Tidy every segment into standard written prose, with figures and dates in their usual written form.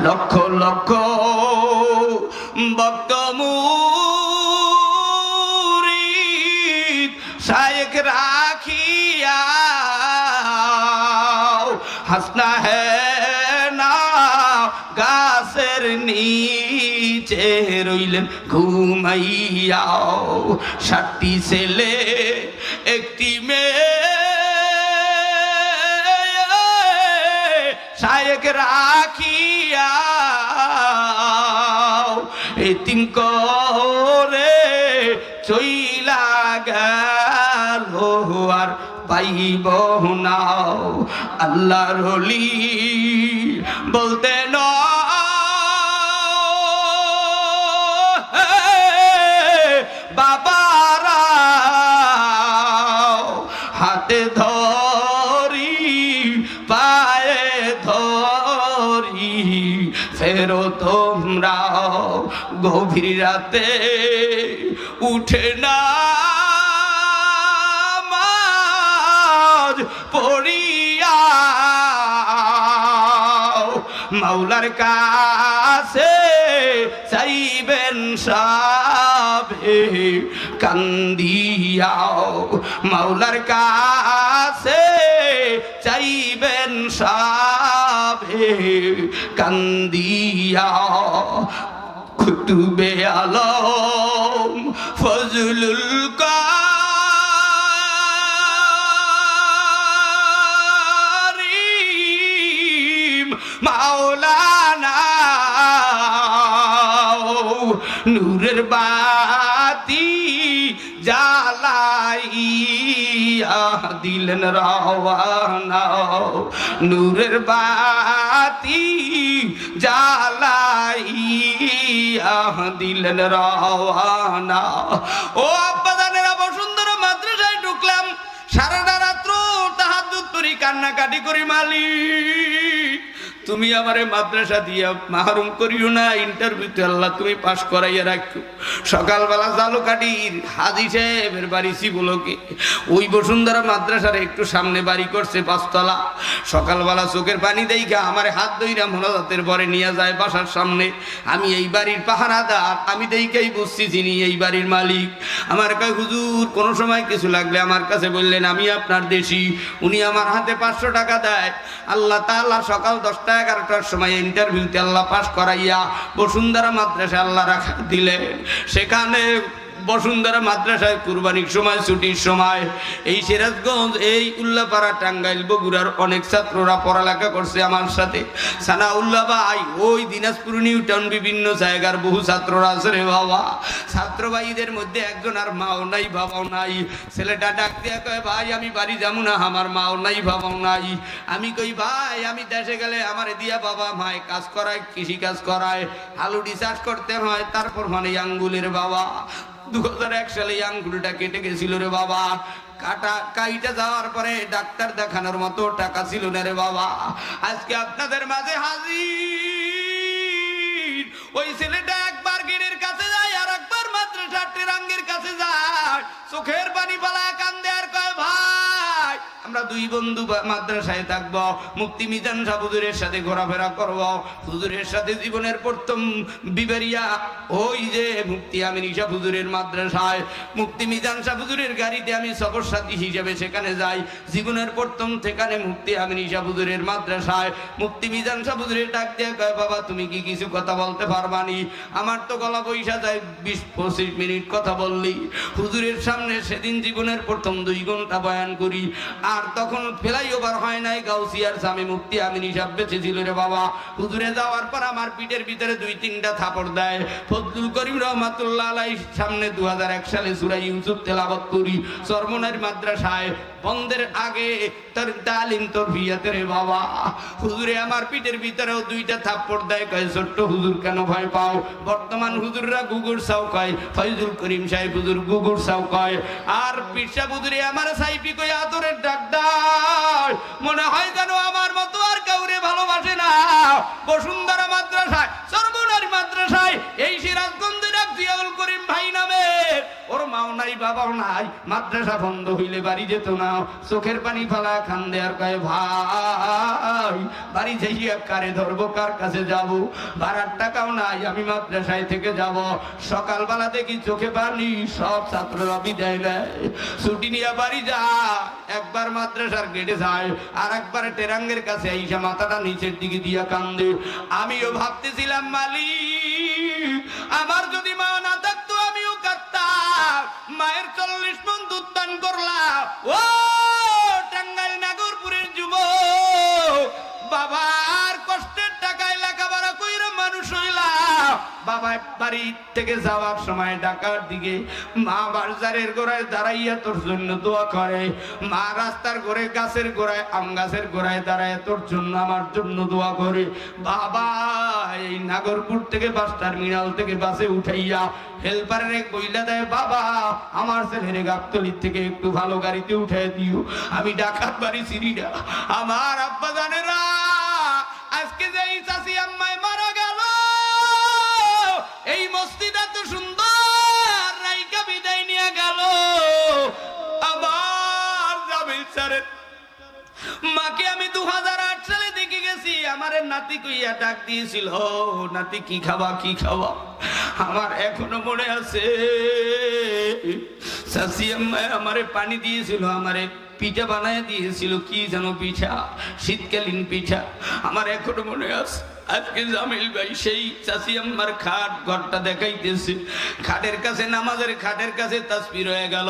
লক্ষ লক্ষ ভক্ত মুরিদ শায়েখ রাখিয়া হাসনা হে না গাছের নিচে রইলেন ঘুমাইয়া। 7টি ছেলে একটি মেয়ে শায়েখ রাখিয়া এতিম করে চইলা গেল আর পাইব না। আল্লাহর ওলি বলতেন বাবারা হাতে ধরি পায়ে ধরি ফেরো তোমরা গভীর রাতে উঠে না পড়িয়া মাওলার কাছে চাইবেন সবে কান্দিয়া। মাওলার কাছে চাইবেন সবে কান্দিয়া। কুতুবে আলম ফজলুল মাওলানা নূরের বাতি জ্বালাইয়া দিলেন রওয়ানা। নূরের বাতি জ্বালাইয়া দিলেন রওয়ানা। ও আব্বাজানেরা বসুন্ধরা মাদ্রাসায় ঢুকলাম, সারাটা রাত্র তাহাজ্জুদ করি কান্নাকাটি করি, মালিক তুমি আমারে মাদ্রাসা দিয়া মাহরুম করিও না, ইন্টারভিউতে আল্লাহ তুমি পাস করাইয়া রাখো। সকালবেলা জালুকাঠির হাজী সাহেবের বাড়ি শিবলোকে, ওই বসুন্ধরা মাদ্রাসার একটু সামনে বাড়ি করছে 5 তলা। সকালবেলা চোখের পানি দেইগা আমার হাত ধইরা মোনাজাতের পরে নিয়ে যায় বাসার সামনে। আমি এই বাড়ির পাহারাদার, আমি দেইকাই বুঝছি যিনি এই বাড়ির মালিক। আমার কয় হুজুর কোনো সময় কিছু লাগলে আমার কাছে বললেন, আমি আপনার দেশি। উনি আমার হাতে 500 টাকা দেয়। আল্লাহ তাআলা সকাল 10টা 11টার সময় ইন্টারভিউতে আল্লাহ পাস করাইয়া বসুন্ধরা মাদ্রাসা আল্লাহ রাখা দিলেন। সেখানে বসুন্ধরা মাদ্রাসায় কুরবানির সময়, ছুটির সময় এই সিরাজগঞ্জ, এই উল্লাপাড়া, টাঙ্গাইল, বগুড়ার অনেক ছাত্ররা পড়ালেখা করছে আমার সাথে। সানাউল্লাহ ভাই, ওই দিনাজপুর, নিউটাউন, বিভিন্ন জায়গার বহু ছাত্ররা আছে রে বাবা। ছাত্র ভাইদের মধ্যে একজন আর মাও নাই বাবাও নাই। ছেলেটা ডাক দিয়া কয়, ভাই আমি বাড়ি যাবো না, আমার মাও নাই বাবাও নাই। আমি কই, ভাই আমি দেশে গেলে আমার দিয়া বাবা মায় কাজ করায়, কৃষি কাজ করায়, আলুডি চাষ করতে হয়, তারপর মানে আঙ্গুলের বাবা 2001 সালে আঙ্গুলটা কেটে গেছিল রে বাবা। কাইটা যাওয়ার পরে ডাক্তার দেখানোর মতো টাকা ছিল না রে বাবা। আজকে আপনাদের মাঝে হাজির। ওই ছেলেটা একবার গিরের কাছে যায়, আর একবার মাদ্রাসার টেরাঙ্গের কাছে যায়, চোখের পানি পালায় কান্দে আর কয়, ভাই আমরা 2 বন্ধু মাদ্রাসায় থাকবো, মুফতি মিজান সাহেব হুজুরের সাথে ঘোরাফেরা করবো, হুজুরের সাথে জীবনের প্রথম বিবেরিয়া ওই যে মুফতি আমিন সাহেব হুজুরের মাদ্রাসায়, মুফতি মিজান সাহেব হুজুরের গাড়িতে আমি সফর সাথী হিসেবে সেখানে যাই। জীবনের প্রথম সেখানে মুফতি আমিন সাহেব হুজুরের মাদ্রাসায় মুফতি মিজান সাহেব হুজুরের ডাক দিয়ে কয়, বাবা তুমি কি কিছু কথা বলতে পারবানি? আমার তো গলা বৈশা যায়, 20-25 মিনিট কথা বললি। হুজুরের সামনে সেদিন জীবনের প্রথম 2 ঘন্টা বয়ান করি। আর তখন ফ্লাইওভার হয় নাই, গাউসিয়ার স্বামী মুফতি আমিন সাহেব বেঁচে ছিল রে বাবা। হুজুরে যাওয়ার পর আমার পিঠের ভিতরে 2-3টা থাপড় দেয়। ফজলুল করিম রহমাতুল্লাহ আলাইহির সামনে 2001 সালে সূরা ইউসুফ তেলাওয়াত করি চরমনার মাদ্রাসায়, বন্ধের আগে তার তালিম তরবিয়াতে রে বাবা। হুজুরে আমার পিঠের ভিতরেও 2টা থাপ্পড় দেয়, কয় ছোট্ট হুজুর কেন ভয় পাও? বর্তমান হুজুররা গুগুর সাউ কয়, ফয়জুল করিম সাহেব হুজুর গুগুর সাউ কয়, আর পিরসা হুজুরে আমার সাইফি কই আদরের ডাক দেয়। মনে হয় যেন আমার মতো আর কাউরে ভালোবাসে না। বসুন্ধরা মাদ্রাসায়, চরমনার মাদ্রাসায়, এই সিরাজগঞ্জের এক জিয়াউল করিম ভাই নামে, ওর মাও নাই নাই বাবাও নাই, মাদ্রাসা বন্ধ হইলে বাড়ি যেত না, চোখের পানি ফালা কান্দে আর কয় ভাই বাড়ি যাইয়া কারে ধরবো, কার কাছে যাব, ভাড়ার টাকাও নাই, আমি মাদ্রাসায় থেকে যাব। সকালবেলা দেখি চোখে পানি, সব ছাত্ররা বিদায় নেয়, ছুটি নিয়ে বাড়ি যায়। একবার মাদ্রাসার গেটে যায়, আর একবার টেরাঙ্গের কাছে আইসা মাথাটা নিচের দিকে দিয়া কান্দে। আমিও ভাবতেছিলাম মালিক আমার যদি মা না থাকতো আমিও কাঁদতাম। মায়ের 40 মণ দুধ পান করলাম। ও টাঙ্গাইল নাগরপুরের যুবক, বাবার কষ্টের টাকায় লেখাপড়া কইরা মানুষ হইলাম। বাবা বাড়ি থেকে যাওয়ার সময় ঢাকার দিকে মা বাজারের গোড়ায় দাঁড়াইয়া তোর জন্য দোয়া করে, মা রাস্তার গোড়ায় গাছের গোড়ায় আম গাছের গোড়ায় দাঁড়ায় তোর জন্য আমার জন্য দোয়া করে। বাবা এই নাগরপুর থেকে বাস টার্মিনাল থেকে বাসে উঠাইয়া হেল্পারে কইলা দেয়, বাবা আমার ছেলের গাবতলির থেকে একটু ভালো গাড়িতে উঠাই দিও, আমি ডাকাত বাড়ি চিনি না। আমার আব্বা জানেরা আজকে যে এই চাচি আম্মায় মারা গেল, এই মসজিদ এত সুন্দর রাইকা বিদায় নিয়ে গেল। আমার জামিল স্যারের মাকে আমি 2008 সালে দেখে গেছি। আমার নাতি কইয়া ডাক দিয়েছিল, নাতি কি খাবা কি খাবা। আমার এখনো মনে আছে চাচি আম্মায় আমারে পানি দিয়েছিল, আমারে পিঠা বানায় দিয়েছিল, কি যেন পিঠা, শীতকালীন পিঠা, আমার এখনো মনে আছে। আজকে জামিল ভাই সেই চাচি আম্মার খাট ঘরটা দেখাইতেছে, খাটের কাছে নামাজের খাটের কাছে তাসবির হয়ে গেল।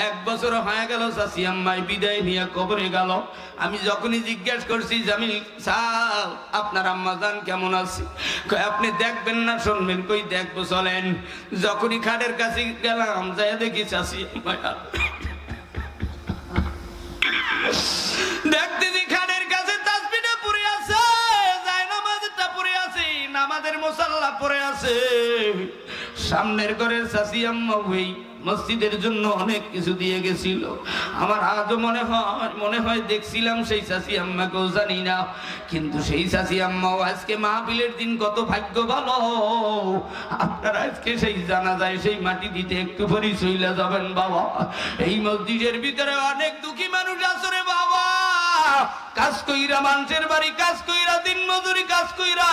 1 বছর হয়ে গেল চাচি আম্মাই বিদায় নিয়ে কবরে গেল। আমি যখনই জিজ্ঞেস করছি জামিল সাল আপনার আম্মা জান কেমন আছে, কই আপনি দেখবেন না শুনবেন, কই দেখবো চলেন। যখনই খাটের কাছে গেলাম যাই দেখি চাচি আম্মাই দেখতেছি খাটের কাছে তাসবিহটা পড়ে আছে, জায়নামাজটা পড়ে আছে, নামাজের মুসাল্লা পড়ে আছে। সামনের ঘরের চাচি আম্মা ওই মসজিদের জন্য অনেক কিছু দিয়ে গেছিল। আমার আজও মনে হয় দেখছিলাম সেই চাচি আম্মাকেও জানি না, কিন্তু সেই চাচি আম্মাও আজকে মাহফিলের দিন কত ভাগ্য ভালো। আপনারা আজকে সেই জানা যায় সেই মাটি দিতে একটু পরে চইলা যাবেন বাবা। এই মসজিদের ভিতরে অনেক দুঃখী মানুষ আছে রে বাবা, কাজ কইরা মানুষের বাড়ি কাজ কইরা দিন মজুরি কাজ কইরা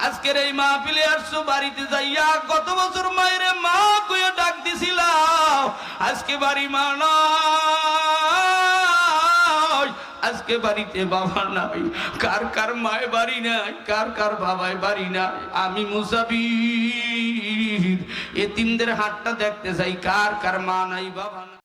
আজকের এই মাহফিলে আসছো। বাড়িতে যাইয়া গত বছর মায়ের মা কইয়া ডাক দিছিল, আজকে বাড়ি মা নাই, আজকে বাড়িতে বাবা নাই। কার কার মায় বাড়ি নাই, কার কার বাবায় বাড়ি নাই। আমি মুসাফির, এতিমদের হাতটা দেখতে চাই, কার কার মা নাই বাবা নাই।